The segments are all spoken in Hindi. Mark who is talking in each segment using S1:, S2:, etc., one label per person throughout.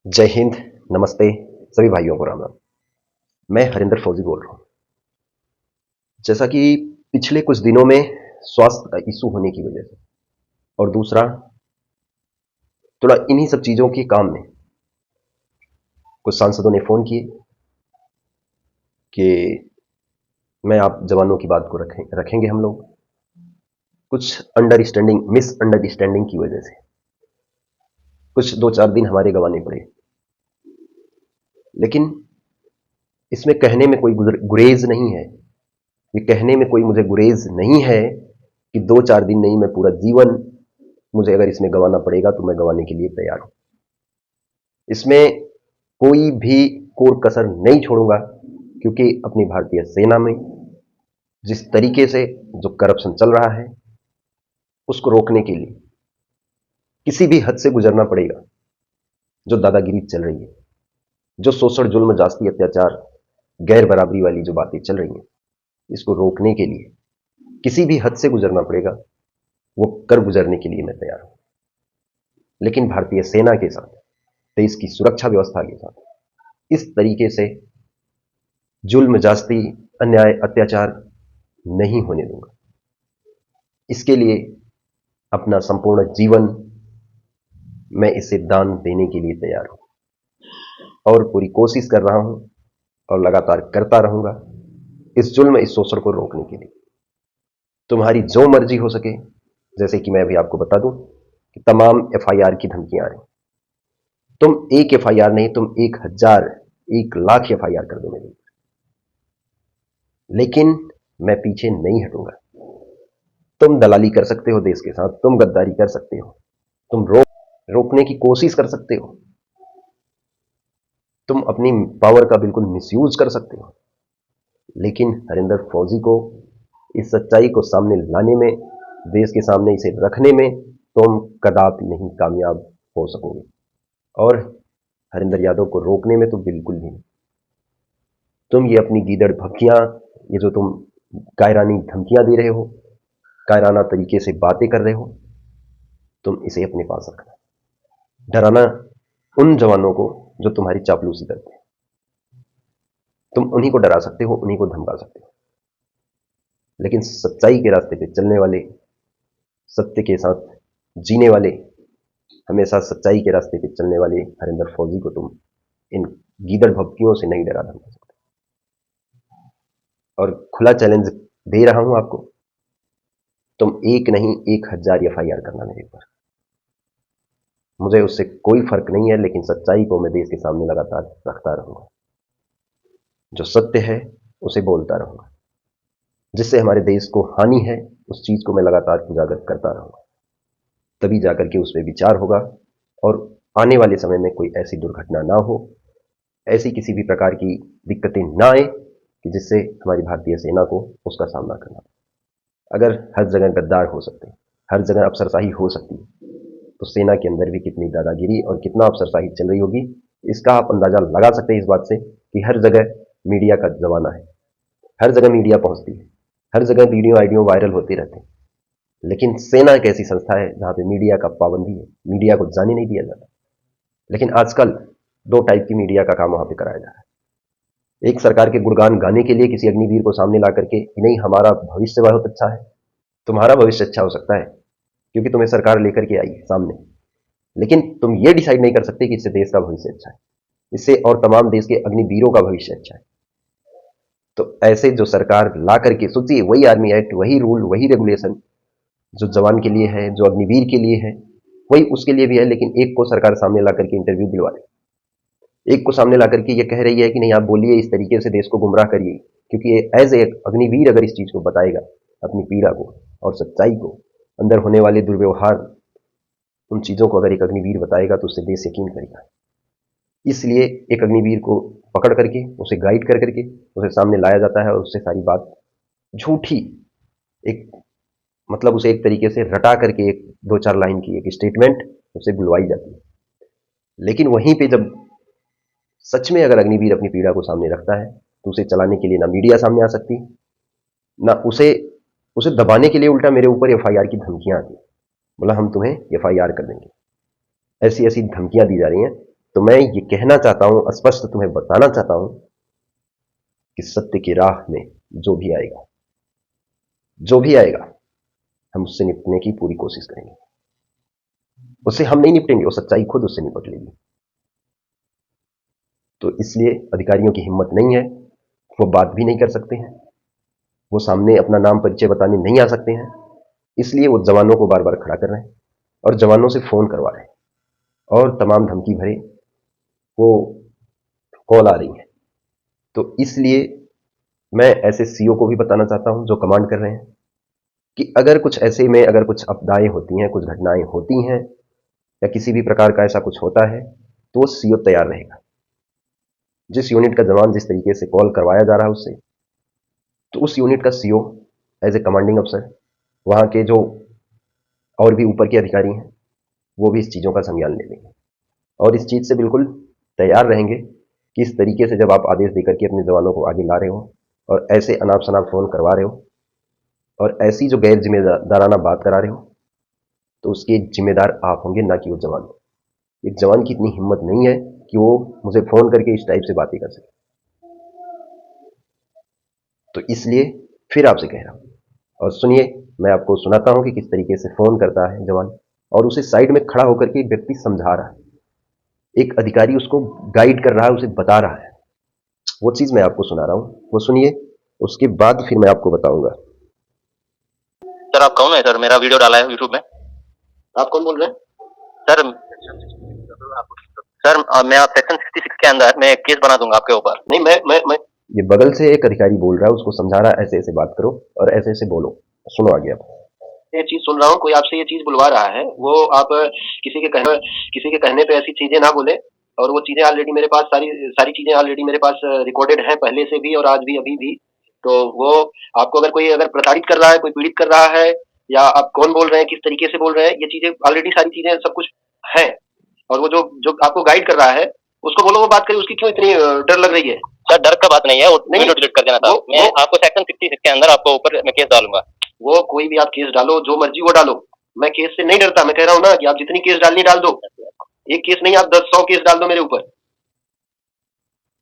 S1: जय हिंद। नमस्ते सभी भाइयों को राम राम। मैं हरिंदर फौजी बोल रहा हूँ। जैसा कि पिछले कुछ दिनों में स्वास्थ्य का इशू होने की वजह से और दूसरा थोड़ा इन्हीं सब चीज़ों के काम में कुछ सांसदों ने फ़ोन किए कि मैं आप जवानों की बात को रखेंगे हम लोग। कुछ अंडरस्टैंडिंग मिसअंडरस्टैंडिंग की वजह से कुछ 2-4 दिन हमारे गंवाने पड़े। लेकिन इसमें कहने में कोई गुरेज नहीं है। ये कहने में कोई मुझे गुरेज नहीं है कि 2-4 दिन नहीं, मैं पूरा जीवन मुझे अगर इसमें गंवाना पड़ेगा तो मैं गंवाने के लिए तैयार हूं। इसमें कोई भी कोर कसर नहीं छोड़ूंगा, क्योंकि अपनी भारतीय सेना में जिस तरीके से जो करप्शन चल रहा है उसको रोकने के लिए किसी भी हद से गुजरना पड़ेगा। जो दादागिरी चल रही है, जो शोषण, जुल्म, जास्ती, अत्याचार, गैर बराबरी वाली जो बातें चल रही हैं, इसको रोकने के लिए किसी भी हद से गुजरना पड़ेगा, वो कर गुजरने के लिए मैं तैयार हूं। लेकिन भारतीय सेना के साथ, देश की सुरक्षा व्यवस्था के साथ इस तरीके से जुल्म, जास्ती, अन्याय, अत्याचार नहीं होने दूंगा। इसके लिए अपना संपूर्ण जीवन मैं इसे दान देने के लिए तैयार हूं और पूरी कोशिश कर रहा हूं और लगातार करता रहूंगा इस जुल्म, इस शोषण को रोकने के लिए। तुम्हारी जो मर्जी हो सके, जैसे कि मैं अभी आपको बता दूं कि तमाम एफआईआर की धमकियां आ रही। तुम एक एफआईआर नहीं, तुम 1000, 1,00,000 एफआईआर कर दो मेरे ऊपर, लेकिन मैं पीछे नहीं हटूंगा। तुम दलाली कर सकते हो देश के साथ, तुम गद्दारी कर सकते हो, तुम रोकने की कोशिश कर सकते हो, तुम अपनी पावर का बिल्कुल मिसयूज कर सकते हो, लेकिन हरिंदर फौजी को इस सच्चाई को सामने लाने में, देश के सामने इसे रखने में तुम कदापि नहीं कामयाब हो सकोगे। और हरिंदर यादव को रोकने में तो बिल्कुल भी नहीं। तुम ये अपनी गीदड़ भक्कियां, ये जो तुम कायरानी धमकियां दे रहे हो, कायराना तरीके से बातें कर रहे हो, तुम इसे अपने पास रखना। डराना उन जवानों को जो तुम्हारी चापलूसी करते हैं। तुम उन्हीं को डरा सकते हो, उन्हीं को धमका सकते हो, लेकिन सच्चाई के रास्ते पे चलने वाले, सत्य के साथ जीने वाले, हमेशा सच्चाई के रास्ते पे चलने वाले हरिंदर फौजी को तुम इन गीदड़ भभकियों से नहीं डरा धमका सकते। और खुला चैलेंज दे रहा हूं आपको, तुम एक नहीं 1000 एफआईआर करना मेरे ऊपर। मुझे उससे कोई फर्क नहीं है, लेकिन सच्चाई को मैं देश के सामने लगातार रखता रहूंगा। जो सत्य है उसे बोलता रहूंगा। जिससे हमारे देश को हानि है उस चीज को मैं लगातार उजागर करता रहूंगा। तभी जाकर के उसमें विचार होगा और आने वाले समय में कोई ऐसी दुर्घटना ना हो, ऐसी किसी भी प्रकार की दिक्कतें ना आए कि जिससे हमारी भारतीय सेना को उसका सामना करना पड़े। अगर हर जगह गद्दार हो सकते हैं, हर जगह अफसरशाही हो सकती है, तो सेना के अंदर भी कितनी दादागिरी और कितना अफसरशाही चल रही होगी, इसका आप अंदाजा लगा सकते हैं इस बात से कि हर जगह मीडिया का जमाना है, हर जगह मीडिया पहुंचती है, हर जगह वीडियो आइडियो वायरल होते रहते हैं। लेकिन सेना एक ऐसी संस्था है जहां पे मीडिया का पाबंदी है, मीडिया को जाने नहीं दिया जाता। लेकिन आजकल दो टाइप की मीडिया का काम वहां पे कराया जा रहा है। एक, सरकार के गुणगान गाने के लिए किसी अग्निवीर को सामने ला करके कि नहीं हमारा भविष्य बहुत अच्छा है। तुम्हारा भविष्य अच्छा हो सकता है क्योंकि तुम्हें सरकार लेकर के आई है सामने, लेकिन तुम ये डिसाइड नहीं कर सकते कि इससे देश का भविष्य अच्छा है, इससे और तमाम देश के अग्निवीरों का भविष्य अच्छा है। तो ऐसे जो सरकार ला करके, सोचिए, वही आर्मी एक्ट, वही रूल, वही रेगुलेशन जो जवान के लिए है, जो अग्निवीर के लिए है, वही उसके लिए भी है, लेकिन एक को सरकार सामने ला करके इंटरव्यू दिलवा रही, एक को सामने ला करके ये कह रही है कि नहीं आप बोलिए, इस तरीके से देश को गुमराह करिए, क्योंकि एज ए अग्निवीर अगर इस चीज को बताएगा, अपनी पीड़ा को और सच्चाई को, अंदर होने वाले दुर्व्यवहार, उन चीजों को अगर एक अग्निवीर बताएगा तो उससे देश यकीन करेगा। इसलिए एक अग्निवीर को पकड़ करके, उसे गाइड कर करके उसे सामने लाया जाता है और उससे सारी बात झूठी, एक मतलब उसे एक तरीके से रटा करके एक 2-4 लाइन की एक स्टेटमेंट उसे बुलवाई जाती है। लेकिन वहीं पे जब सच में अगर अग्निवीर अपनी पीड़ा को सामने रखता है तो उसे चलाने के लिए ना मीडिया सामने आ सकती, ना उसे उसे दबाने के लिए उल्टा मेरे ऊपर एफआईआर की धमकियां आती, बोला हम तुम्हें एफआईआर कर देंगे। ऐसी ऐसी धमकियां दी जा रही हैं तो मैं ये कहना चाहता हूं, स्पष्ट तुम्हें बताना चाहता हूं कि सत्य की राह में जो भी आएगा, जो भी आएगा, हम उससे निपटने की पूरी कोशिश करेंगे। उससे हम नहीं निपटेंगे, वो सच्चाई खुद उससे निपट लेगी। तो इसलिए अधिकारियों की हिम्मत नहीं है, वो बात भी नहीं कर सकते हैं, वो सामने अपना नाम परिचय बताने नहीं आ सकते हैं। इसलिए वो जवानों को बार बार खड़ा कर रहे हैं और जवानों से फोन करवा रहे हैं और तमाम धमकी भरे वो कॉल आ रही है। तो इसलिए मैं ऐसे सीओ को भी बताना चाहता हूं जो कमांड कर रहे हैं कि अगर कुछ ऐसे में अगर कुछ आपदाएं होती हैं, कुछ घटनाएं होती हैं या किसी भी प्रकार का ऐसा कुछ होता है, तो वो सीओ तैयार रहेगा। जिस यूनिट का जवान जिस तरीके से कॉल करवाया जा रहा है उससे, तो उस यूनिट का सीओ एज ए कमांडिंग अफसर, वहां के जो और भी ऊपर के अधिकारी हैं, वो भी इस चीज़ों का संज्ञान ले लेंगे और इस चीज़ से बिल्कुल तैयार रहेंगे कि इस तरीके से जब आप आदेश देकर के अपने जवानों को आगे ला रहे हो और ऐसे अनाप शनाप फोन करवा रहे हो और ऐसी जो गैर जिम्मेदाराना बात करा रहे हो, तो उसके जिम्मेदार आप होंगे, ना कि वो जवान। एक जवान की इतनी हिम्मत नहीं है कि वो मुझे फोन करके इस टाइप से बातें कर सके। तो इसलिए फिर आपसे कह रहा हूं, और सुनिए, मैं आपको सुनाता हूं कि किस तरीके से फोन करता है जवान और उसे साइड में खड़ा होकर के एक व्यक्ति समझा रहा है, एक अधिकारी उसको गाइड कर रहा है, उसे बता रहा है। वो चीज मैं आपको सुना रहा हूं, वो सुनिए, उसके बाद फिर मैं आपको बताऊंगा।
S2: सर आप कौन है सर? मेरा वीडियो डाला है यूट्यूब में। आप कौन बोल रहे हैं सर? सर मैं आप सेक्शन 66 के अंदर मैं केस बना दूंगा आपके ऊपर। नहीं मैं
S1: ये बगल से एक अधिकारी बोल रहा है, उसको समझा रहा है, ऐसे ऐसे बात करो और ऐसे ऐसे बोलो। सुनो आगे आप।
S2: ये चीज सुन रहा हूँ, कोई आपसे ये चीज बुलवा रहा है, वो आप किसी के कहने पे ऐसी चीजें ना बोले। और वो चीजें ऑलरेडी मेरे पास सारी सारी चीजें ऑलरेडी मेरे पास रिकॉर्डेड है, पहले से भी और आज भी अभी भी। तो वो आपको अगर कोई अगर प्रताड़ित कर रहा है, कोई पीड़ित कर रहा है, या आप कौन बोल रहे हैं, किस तरीके से बोल रहे हैं, ये चीजें ऑलरेडी सारी चीजें सब कुछ है। और वो जो जो आपको गाइड कर रहा है, उसको बोलो वो बात करिए, उसकी क्यों इतनी डर लग रही है? सर डर का बात नहीं है, वो वीडियो डिलीट कर देना था। मैं आपको सेक्शन 66 के अंदर आपको ऊपर मैं केस डालूंगा। वो कोई भी आप केस डालो, जो मर्जी वो डालो, मैं केस से नहीं डरता। मैं कह रहा हूँ ना कि आप जितनी केस डालनी डाल दो, एक केस नहीं, आप 10-100 केस डाल दो मेरे ऊपर।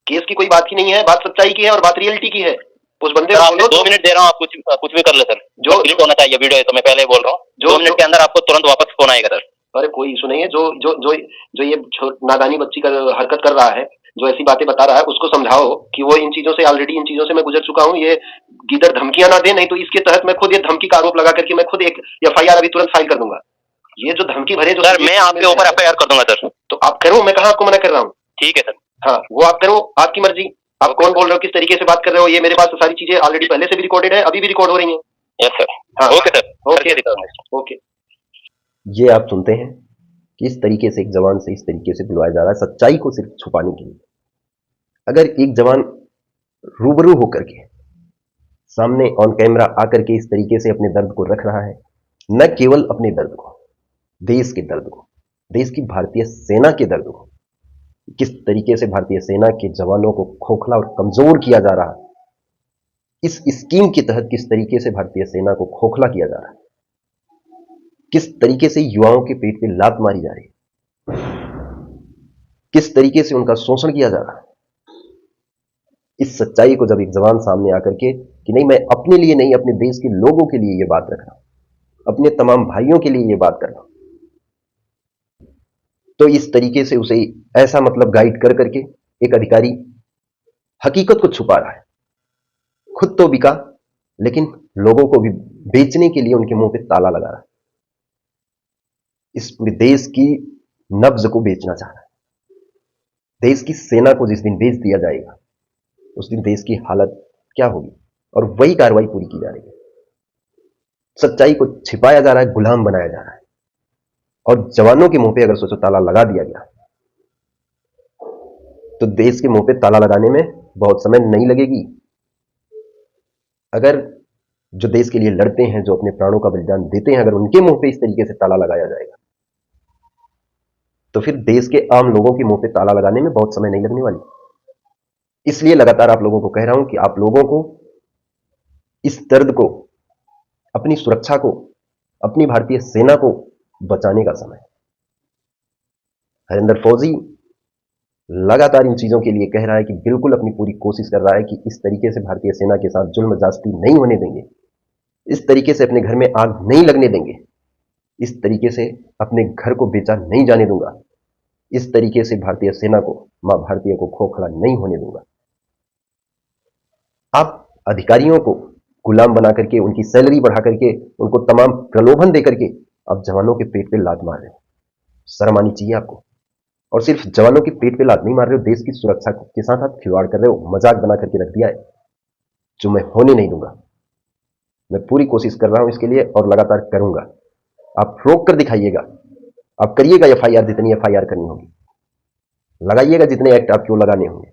S2: केस की कोई बात ही नहीं है, बात सच्चाई की है और बात रियलिटी की है। उस बंदे को बोलो 2 मिनट दे रहा हूँ, आप कुछ भी कर ले सर। जो डिलीट होना चाहिए वीडियो है, तो मैं पहले ही बोल रहा हूँ, 2 मिनट के अंदर आपको तुरंत वापस फोन आएगा सर। अरे कोई इशू नहीं है। जो जो जो जो ये नादानी बच्ची का हरकत कर रहा है, जो ऐसी बातें बता रहा है, उसको समझाओ कि वो इन चीजों से ऑलरेडी इन चीजों से मैं गुजर चुका हूँ। ये किधर धमकियां ना दे, नहीं तो इसके तहत मैं खुद ये धमकी का आरोप लगा करके मैं खुद एक एफआईआर अभी तुरंत फाइल कर दूंगा। ये जो धमकी भरे जो सर, मैं आपके ऊपर एफआईआर कर दूंगा सर। तो आप करो, मैं कहा आपको मना कर रहा हूँ। ठीक है सर। हाँ, वो आप करो, आपकी मर्जी। आप कौन बोल रहे हो, किस तरीके से बात कर रहे हो, ये मेरे पास तो सारी चीजें ऑलरेडी पहले से भी रिकॉर्डेड है, अभी भी रिकॉर्ड हो रही है। Yes sir. हाँ ओके सर, ओके।
S1: ये आप सुनते हैं कि इस तरीके से एक जवान से इस तरीके से बुलवाया जा रहा है, सच्चाई को सिर्फ छुपाने के लिए। अगर एक जवान रूबरू होकर के सामने ऑन कैमरा आकर के इस तरीके से अपने दर्द को रख रहा है, न केवल अपने दर्द को, देश के दर्द को, देश की भारतीय सेना के दर्द को, किस तरीके से भारतीय सेना के जवानों को खोखला और कमजोर किया जा रहा है, इस स्कीम के तहत किस तरीके से भारतीय सेना को खोखला किया जा रहा है, किस तरीके से युवाओं के पेट पे लात मारी जा रही है, किस तरीके से उनका शोषण किया जा रहा है। इस सच्चाई को जब एक जवान सामने आकर के कि नहीं, मैं अपने लिए नहीं, अपने देश के लोगों के लिए यह बात रख रहा हूं, अपने तमाम भाइयों के लिए यह बात कर रहा हूं, तो इस तरीके से उसे ऐसा मतलब गाइड कर करके एक अधिकारी हकीकत को छुपा रहा है। खुद तो बिका, लेकिन लोगों को भी बेचने के लिए उनके मुंह पे ताला लगा रहा है। इस पूरे देश की नब्ज को बेचना चाह रहा है। देश की सेना को जिस दिन बेच दिया जाएगा, उस दिन देश की हालत क्या होगी, और वही कार्रवाई पूरी की जा रही है। सच्चाई को छिपाया जा रहा है, गुलाम बनाया जा रहा है, और जवानों के मुंह पे अगर सोचो ताला लगा दिया गया, तो देश के मुंह पे ताला लगाने में बहुत समय नहीं लगेगी। अगर जो देश के लिए लड़ते हैं, जो अपने प्राणों का बलिदान देते हैं, अगर उनके मुंह पे इस तरीके से ताला लगाया जाएगा, तो फिर देश के आम लोगों के मुंह पे ताला लगाने में बहुत समय नहीं लगने वाली। इसलिए लगातार आप लोगों को कह रहा हूं कि आप लोगों को इस दर्द को, अपनी सुरक्षा को, अपनी भारतीय सेना को बचाने का समय है। हरिंदर फौजी लगातार इन चीज़ों के लिए कह रहा है कि बिल्कुल अपनी पूरी कोशिश कर रहा है कि इस तरीके से भारतीय सेना के साथ जुल्म जास्ती नहीं होने देंगे, इस तरीके से अपने घर में आग नहीं लगने देंगे, इस तरीके से अपने घर को बेचा नहीं जाने दूंगा, इस तरीके से भारतीय सेना को, मां भारतीय को खोखला नहीं होने दूंगा। आप अधिकारियों को गुलाम बना करके, उनकी सैलरी बढ़ा करके, उनको तमाम प्रलोभन दे करके आप जवानों के पेट पे लात मार रहे हो। शर्म आनी चाहिए आपको। और सिर्फ जवानों के पेट पे लात नहीं मार रहे हो, देश की सुरक्षा के साथ आप खिलवाड़ कर रहे हो, मजाक बना करके रख दिया है, जो मैं होने नहीं दूंगा। मैं पूरी कोशिश कर रहा हूं इसके लिए और लगातार करूंगा। आप रोक कर दिखाइएगा, आप करिएगा एफआईआर, जितनी एफआईआर करनी होगी, लगाइएगा जितने एक्ट आपको लगाने होंगे।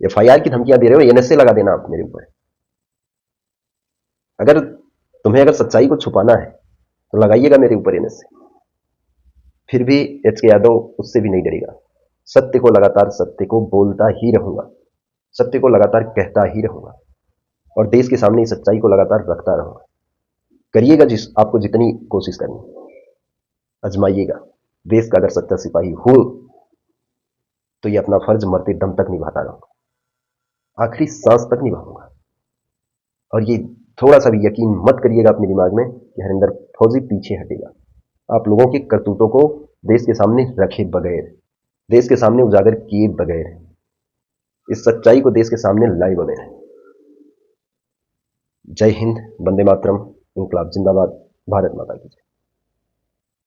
S1: एफआईआर की धमकियां दे रहे हो, एनएसए लगा देना आप मेरे ऊपर। अगर तुम्हें सच्चाई को छुपाना है तो लगाइएगा मेरे ऊपर एनएसए। फिर भी एच के यादव उससे भी नहीं डरेगा। सत्य को लगातार, सत्य को बोलता ही रहूंगा, सत्य को लगातार कहता ही रहूंगा और देश के सामने इस सच्चाई को लगातार रखता रहूंगा। करिएगा आपको जितनी कोशिश करनी, आजमाइएगा। देश का अगर सच्चा सिपाही हूं तो ये अपना फर्ज मरते दम तक निभाता रहूंगा, आखिरी सांस तक निभाऊंगा। और ये थोड़ा सा भी यकीन मत करिएगा अपने दिमाग में कि हरिंदर फौजी पीछे हटेगा। आप लोगों के करतूतों को देश के सामने रखे बगैर, देश के सामने उजागर किए बगैर, इस सच्चाई को देश के सामने लाए बगैर। जय हिंद, वंदे मातरम, इंकलाब जिंदाबाद, भारत माता की जय।